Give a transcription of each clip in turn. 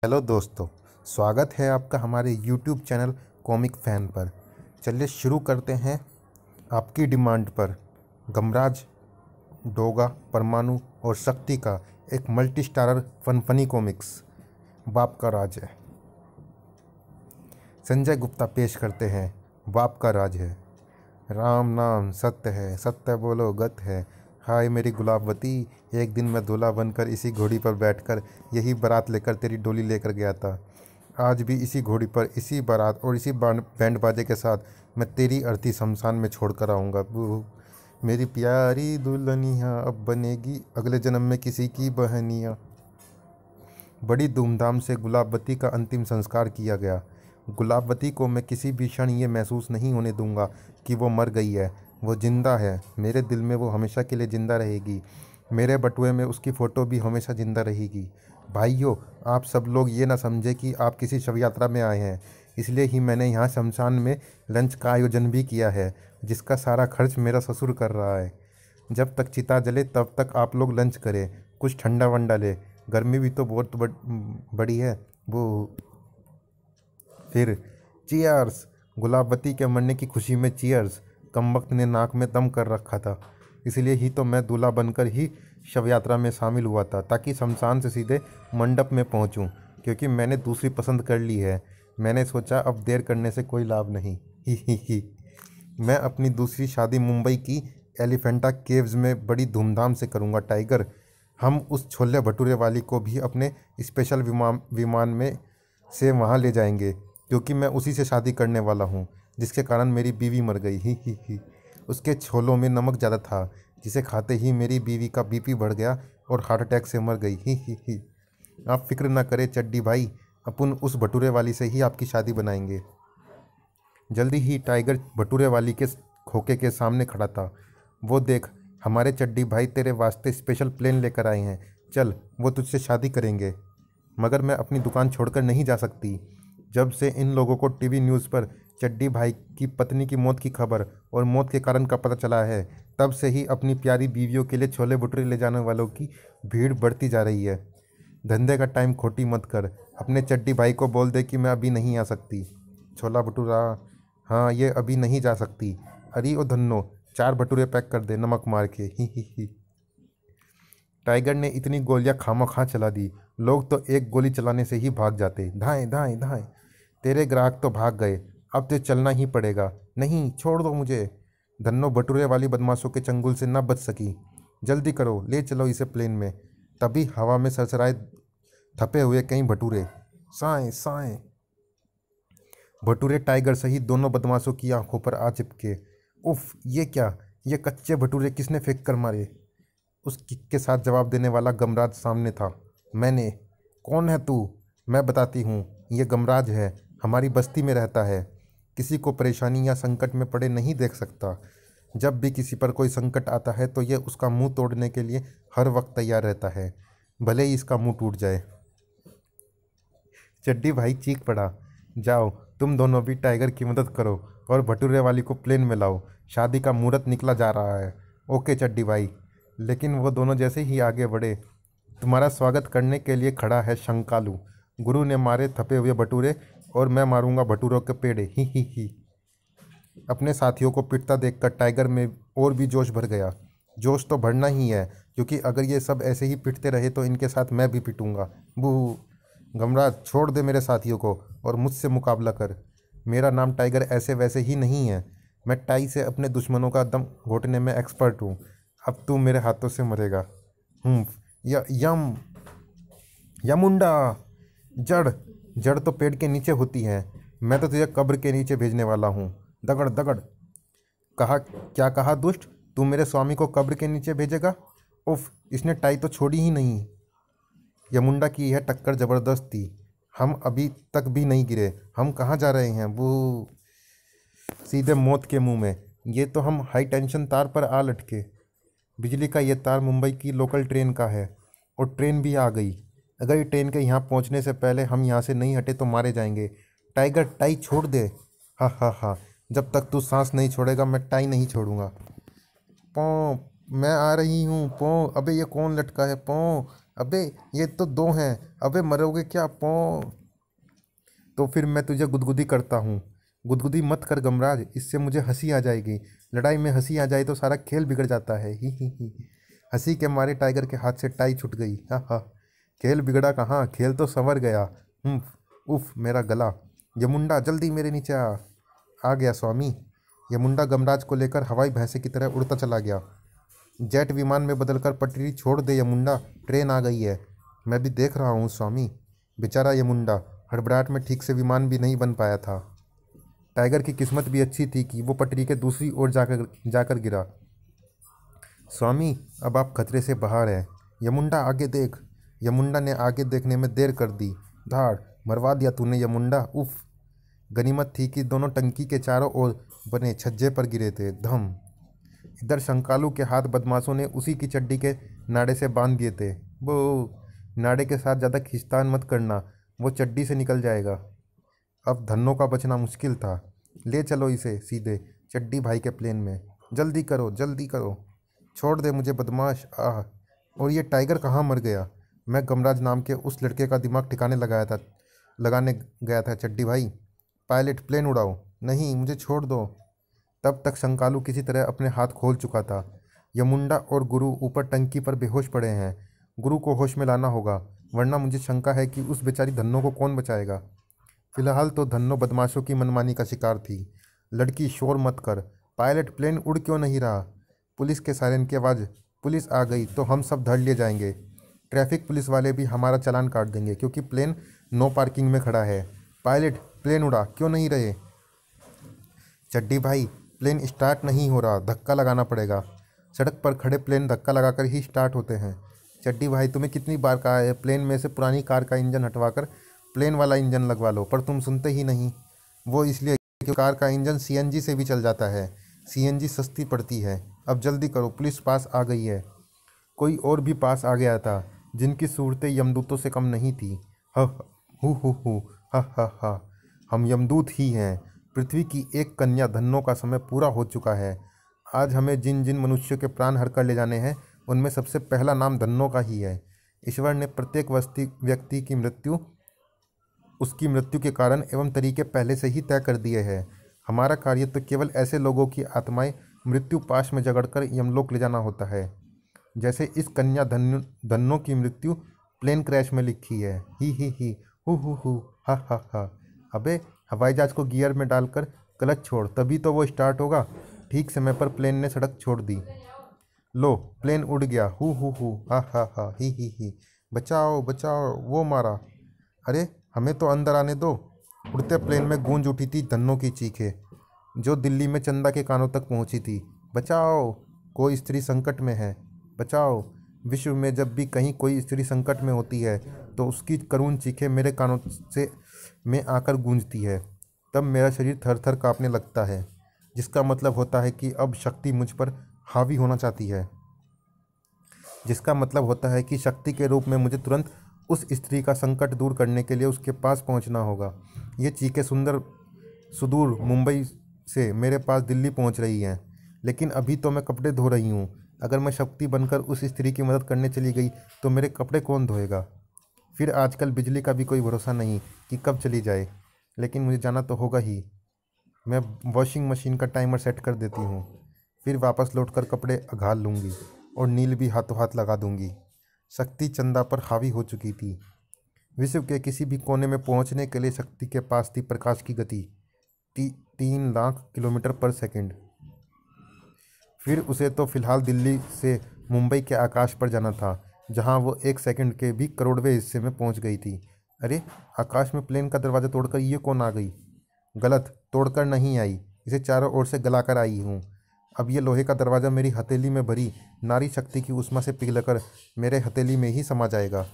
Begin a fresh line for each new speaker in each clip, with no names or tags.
Hello दोस्तों, स्वागत है आपका हमारे यूट्यूब चैनल कॉमिक फैन पर। चलिए शुरू करते हैं आपकी डिमांड पर गमराज, डोगा, परमाणु और शक्ति का एक मल्टी स्टारर फनी कॉमिक्स बाप का राज है। संजय गुप्ता पेश करते हैं बाप का राज है। राम नाम सत्य है, सत्य बोलो गत है। हाय मेरी गुलाबवती, एक दिन मैं दूल्हा बनकर इसी घोड़ी पर बैठकर यही बारात लेकर तेरी डोली लेकर गया था। आज भी इसी घोड़ी पर, इसी बारात और इसी बैंड बाजे के साथ मैं तेरी अर्थी शमशान में छोड़ कर आऊँगा। बू मेरी प्यारी दुल्हनिया अब बनेगी अगले जन्म में किसी की बहनिया। बड़ी धूमधाम से गुलाबवती का अंतिम संस्कार किया गया। गुलाबवती को मैं किसी भी क्षण ये महसूस नहीं होने दूंगा कि वो मर गई है। वो जिंदा है, मेरे दिल में वो हमेशा के लिए ज़िंदा रहेगी। मेरे बटुए में उसकी फ़ोटो भी हमेशा ज़िंदा रहेगी। भाइयों, आप सब लोग ये ना समझे कि आप किसी शव यात्रा में आए हैं। इसलिए ही मैंने यहाँ शमशान में लंच का आयोजन भी किया है, जिसका सारा खर्च मेरा ससुर कर रहा है। जब तक चिता जले तब तक आप लोग लंच करें, कुछ ठंडा वंडा ले, गर्मी भी तो बहुत बड़ी है। वो फिर चीयर्स। गुलाबवती के मरने की खुशी में चीयर्स। कमबख्त ने नाक में दम कर रखा था, इसलिए ही तो मैं दूल्हा बनकर ही शव यात्रा में शामिल हुआ था, ताकि शमशान से सीधे मंडप में पहुंचूं, क्योंकि मैंने दूसरी पसंद कर ली है। मैंने सोचा अब देर करने से कोई लाभ नहीं। ही। मैं अपनी दूसरी शादी मुंबई की एलिफेंटा केव्स में बड़ी धूमधाम से करूंगा टाइगर। हम उस छोले भटूरे वाली को भी अपने स्पेशल विमान में से वहाँ ले जाएंगे, क्योंकि मैं उसी से शादी करने वाला हूँ जिसके कारण मेरी बीवी मर गई। ही। उसके छोलों में नमक ज़्यादा था, जिसे खाते ही मेरी बीवी का बीपी बढ़ गया और हार्ट अटैक से मर गई। ही। आप फिक्र ना करें चड्डी भाई, अपन उस भटूरे वाली से ही आपकी शादी बनाएंगे। जल्दी ही टाइगर भटूरे वाली के खोखे के सामने खड़ा था। वो देख, हमारे चड्डी भाई तेरे वास्ते स्पेशल प्लेन लेकर आए हैं। चल, वो तुझसे शादी करेंगे। मगर मैं अपनी दुकान छोड़कर नहीं जा सकती। जब से इन लोगों को टीवी न्यूज़ पर चड्डी भाई की पत्नी की मौत की खबर और मौत के कारण का पता चला है, तब से ही अपनी प्यारी बीवियों के लिए छोले भटूरे ले जाने वालों की भीड़ बढ़ती जा रही है। धंधे का टाइम खोटी मत कर। अपने चड्डी भाई को बोल दे कि मैं अभी नहीं आ सकती। छोला भटूरा, हाँ ये अभी नहीं जा सकती। अरे ओ धन्नो, 4 भटूरे पैक कर दे नमक मार के। ही। टाइगर ने इतनी गोलियां खामोखा चला दी, लोग तो एक गोली चलाने से ही भाग जाते। धाएं धाएं धाएं। तेरे ग्राहक तो भाग गए, अब तो चलना ही पड़ेगा। नहीं, छोड़ दो मुझे। धन्नो भटूरे वाली बदमाशों के चंगुल से न बच सकी। जल्दी करो, ले चलो इसे प्लेन में। तभी हवा में सरसराए थपे हुए कई भटूरे साएं साएं। भटूरे टाइगर सहित दोनों बदमाशों की आंखों पर आ चिपके। उफ, ये क्या? ये कच्चे भटूरे किसने फेंक कर मारे? उस किक के साथ जवाब देने वाला गमराज सामने था। मैंने। कौन है तू? मैं बताती हूँ। ये गमराज है, हमारी बस्ती में रहता है। किसी को परेशानी या संकट में पड़े नहीं देख सकता। जब भी किसी पर कोई संकट आता है तो ये उसका मुंह तोड़ने के लिए हर वक्त तैयार रहता है, भले ही इसका मुंह टूट जाए। चड्डी भाई चीख पड़ा। जाओ, तुम दोनों भी टाइगर की मदद करो और भटूरे वाली को प्लेन में लाओ। शादी का मुहूर्त निकला जा रहा है। ओके चड्डी भाई। लेकिन वो दोनों जैसे ही आगे बढ़े, तुम्हारा स्वागत करने के लिए खड़ा है शंकालू। गुरु ने मारे थपे हुए भटूरे और मैं मारूंगा भटूरों के पेड़े। ही। अपने साथियों को पिटता देखकर टाइगर में और भी जोश भर गया। जोश तो भरना ही है, क्योंकि अगर ये सब ऐसे ही पिटते रहे तो इनके साथ मैं भी पिटूंगा। बू। गमराज, छोड़ दे मेरे साथियों को और मुझसे मुकाबला कर। मेरा नाम टाइगर ऐसे वैसे ही नहीं है। मैं टाई से अपने दुश्मनों का दम घोटने में एक्सपर्ट हूँ। अब तू मेरे हाथों से मरेगा। यम यमुंडा। जड़। जड़ तो पेड़ के नीचे होती है। मैं तो तुझे कब्र के नीचे भेजने वाला हूँ। दगड़ दगड़। कहा? क्या कहा दुष्ट? तू मेरे स्वामी को कब्र के नीचे भेजेगा? उफ, इसने टाई तो छोड़ी ही नहीं। यमुंडा की यह टक्कर जबरदस्त थी। हम अभी तक भी नहीं गिरे। हम कहाँ जा रहे हैं? वो सीधे मौत के मुंह में। ये तो हम हाई टेंशन तार पर आ लटके। बिजली का ये तार मुंबई की लोकल ट्रेन का है और ट्रेन भी आ गई। अगर ये ट्रेन के यहाँ पहुँचने से पहले हम यहाँ से नहीं हटे तो मारे जाएंगे। टाइगर, टाई छोड़ दे। हा। जब तक तू सांस नहीं छोड़ेगा मैं टाई नहीं छोड़ूंगा। पौ, मैं आ रही हूँ। पौ, अबे ये कौन लटका है? पौ, अबे ये तो दो हैं, अबे मरोगे क्या पौ। तो फिर मैं तुझे गुदगुदी करता हूँ। गुदगुदी मत कर गमराज, इससे मुझे हंसी आ जाएगी। लड़ाई में हंसी आ जाए तो सारा खेल बिगड़ जाता है। ही। हंसी के मारे टाइगर के हाथ से टाई छूट गई। हा हा। खेल बिगड़ा कहाँ, खेल तो संवर गया। उफ मेरा गला। यमुंडा जल्दी मेरे नीचे आ गया स्वामी। यमुंडा गमराज को लेकर हवाई भैंसे की तरह उड़ता चला गया। जेट विमान में बदलकर पटरी छोड़ दे यमुंडा, ट्रेन आ गई है। मैं भी देख रहा हूँ स्वामी। बेचारा यमुंडा हड़बड़ाहट में ठीक से विमान भी नहीं बन पाया था। टाइगर की किस्मत भी अच्छी थी कि वो पटरी के दूसरी ओर जाकर जाकर गिरा। स्वामी अब आप खतरे से बाहर हैं। यमुंडा आगे देख। यमुंडा ने आगे देखने में देर कर दी। धाड़ मरवा दिया तूने यमुंडा। उफ। गनीमत थी कि दोनों टंकी के चारों ओर बने छज्जे पर गिरे थे। धम। इधर शंकालू के हाथ बदमाशों ने उसी की चड्डी के नाड़े से बांध दिए थे। वो नाड़े के साथ ज़्यादा खींचतान मत करना, वो चड्डी से निकल जाएगा। अब धन्नो का बचना मुश्किल था। ले चलो इसे सीधे चड्डी भाई के प्लेन में। जल्दी करो जल्दी करो। छोड़ दे मुझे बदमाश। आह। और ये टाइगर कहाँ मर गया। मैं गमराज नाम के उस लड़के का दिमाग ठिकाने लगाने गया था चड्डी भाई। पायलट प्लेन उड़ाओ। नहीं मुझे छोड़ दो। तब तक शंकालू किसी तरह अपने हाथ खोल चुका था। यमुंडा और गुरु ऊपर टंकी पर बेहोश पड़े हैं। गुरु को होश में लाना होगा, वरना मुझे शंका है कि उस बेचारी धन्नो को कौन बचाएगा। फिलहाल तो धन्नो बदमाशों की मनमानी का शिकार थी। लड़की शोर मत कर। पायलट प्लेन उड़ क्यों नहीं रहा। पुलिस के सायरन की आवाज़। पुलिस आ गई तो हम सब धर लिए जाएंगे। ट्रैफिक पुलिस वाले भी हमारा चालान काट देंगे क्योंकि प्लेन नो पार्किंग में खड़ा है। पायलट प्लेन उड़ा क्यों नहीं रहे। चड्डी भाई प्लेन स्टार्ट नहीं हो रहा, धक्का लगाना पड़ेगा। सड़क पर खड़े प्लेन धक्का लगाकर ही स्टार्ट होते हैं। चड्डी भाई तुम्हें कितनी बार कहा है प्लेन में से पुरानी कार का इंजन हटवाकर प्लेन वाला इंजन लगवा लो, पर तुम सुनते ही नहीं। वो इसलिए कि कार का इंजन सीएनजी से भी चल जाता है। सीएनजी सस्ती पड़ती है। अब जल्दी करो, पुलिस पास आ गई है। कोई और भी पास आ गया था जिनकी सूरतें यमदूतों से कम नहीं थी। ह हु हा। हम यमदूत ही हैं। पृथ्वी की एक कन्या धन्नो का समय पूरा हो चुका है। आज हमें जिन जिन मनुष्यों के प्राण हर कर ले जाने हैं उनमें सबसे पहला नाम धन्नो का ही है। ईश्वर ने प्रत्येक व्यक्ति की मृत्यु उसकी मृत्यु के कारण एवं तरीके पहले से ही तय कर दिए हैं। हमारा कार्य तो केवल ऐसे लोगों की आत्माएं मृत्यु पाश में जकड़कर यमलोक ले जाना होता है। जैसे इस कन्या धन्नो की मृत्यु प्लेन क्रैश में लिखी है। ही हु हा। अबे हवाई जहाज को गियर में डालकर क्लच छोड़, तभी तो वो स्टार्ट होगा। ठीक समय पर प्लेन ने सड़क छोड़ दी। लो प्लेन उड़ गया। हु हा ही। बचाओ बचाओ, वो मारा। अरे हमें तो अंदर आने दो। उड़ते प्लेन में गूंज उठी थी धन्नो की चीखें, जो दिल्ली में चंदा के कानों तक पहुंची थी। बचाओ, कोई स्त्री संकट में है, बचाओ। विश्व में जब भी कहीं कोई स्त्री संकट में होती है तो उसकी करुण चीखें मेरे कानों से में आकर गूंजती है। तब मेरा शरीर थर थर कांपने लगता है, जिसका मतलब होता है कि अब शक्ति मुझ पर हावी होना चाहती है। जिसका मतलब होता है कि शक्ति के रूप में मुझे तुरंत उस स्त्री का संकट दूर करने के लिए उसके पास पहुंचना होगा। ये चीखें सुदूर मुंबई से मेरे पास दिल्ली पहुंच रही हैं, लेकिन अभी तो मैं कपड़े धो रही हूँ। अगर मैं शक्ति बनकर उस स्त्री की मदद करने चली गई तो मेरे कपड़े कौन धोएगा। फिर आजकल बिजली का भी कोई भरोसा नहीं कि कब चली जाए, लेकिन मुझे जाना तो होगा ही। मैं वॉशिंग मशीन का टाइमर सेट कर देती हूँ, फिर वापस लौटकर कपड़े अघाल लूँगी और नील भी हाथों हाथ लगा दूँगी। शक्ति चंदा पर हावी हो चुकी थी। विश्व के किसी भी कोने में पहुँचने के लिए शक्ति के पास थी प्रकाश की गति 3 लाख किलोमीटर पर सेकंड। फिर उसे तो फिलहाल दिल्ली से मुंबई के आकाश पर जाना था, जहां वो 1 सेकंड के भी करोड़वें हिस्से में पहुंच गई थी। अरे आकाश में प्लेन का दरवाज़ा तोड़कर ये कौन आ गई। गलत, तोड़कर नहीं आई, इसे चारों ओर से गलाकर आई हूँ। अब ये लोहे का दरवाज़ा मेरी हथेली में भरी नारी शक्ति की उष्मा से पिघलकर मेरे हथेली में ही समा जाएगा।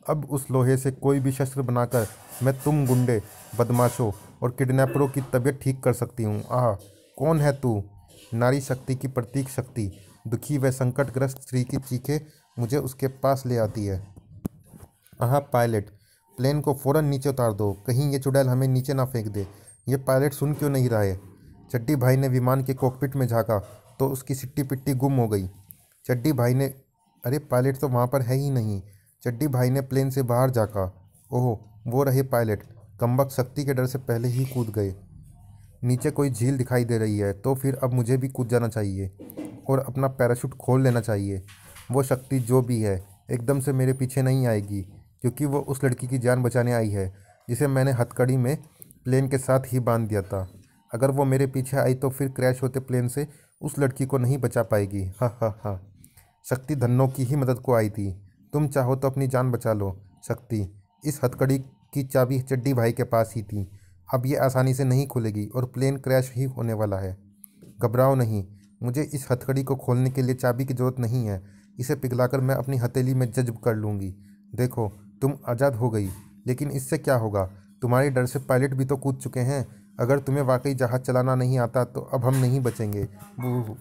अब उस लोहे से कोई भी शस्त्र बनाकर मैं तुम गुंडे, बदमाशों और किडनैपरों की तबीयत ठीक कर सकती हूँ। आह, कौन है तू। नारी शक्ति की प्रतीक शक्ति दुखी व संकटग्रस्त स्त्री की चीखें मुझे उसके पास ले आती है। आह पायलट, प्लेन को फ़ौरन नीचे उतार दो, कहीं ये चुड़ैल हमें नीचे ना फेंक दे। ये पायलट सुन क्यों नहीं रहा है। चड्डी भाई ने विमान के कॉकपिट में झाँका तो उसकी सिट्टी पिट्टी गुम हो गई। चड्डी भाई ने अरे पायलट तो वहाँ पर है ही नहीं। चड्डी भाई ने प्लेन से बाहर झाँका। ओह, वो रहे पायलट। कमबख्त शक्ति के डर से पहले ही कूद गए। नीचे कोई झील दिखाई दे रही है, तो फिर अब मुझे भी कूद जाना चाहिए और अपना पैराशूट खोल लेना चाहिए। वो शक्ति जो भी है एकदम से मेरे पीछे नहीं आएगी, क्योंकि वो उस लड़की की जान बचाने आई है जिसे मैंने हथकड़ी में प्लेन के साथ ही बांध दिया था। अगर वो मेरे पीछे आई तो फिर क्रैश होते प्लेन से उस लड़की को नहीं बचा पाएगी। हा हा हा। शक्ति धन्नो की ही मदद को आई थी। तुम चाहो तो अपनी जान बचा लो शक्ति। इस हथकड़ी की चाबी चड्डी भाई के पास ही थी। अब ये आसानी से नहीं खुलेगी और प्लेन क्रैश ही होने वाला है। घबराओ नहीं, मुझे इस हथकड़ी को खोलने के लिए चाबी की ज़रूरत नहीं है। इसे पिघलाकर मैं अपनी हथेली में जज्ब कर लूँगी। देखो, तुम आज़ाद हो गई। लेकिन इससे क्या होगा? तुम्हारे डर से पायलट भी तो कूद चुके हैं। अगर तुम्हें वाकई जहाज़ चलाना नहीं आता तो अब हम नहीं बचेंगे। बू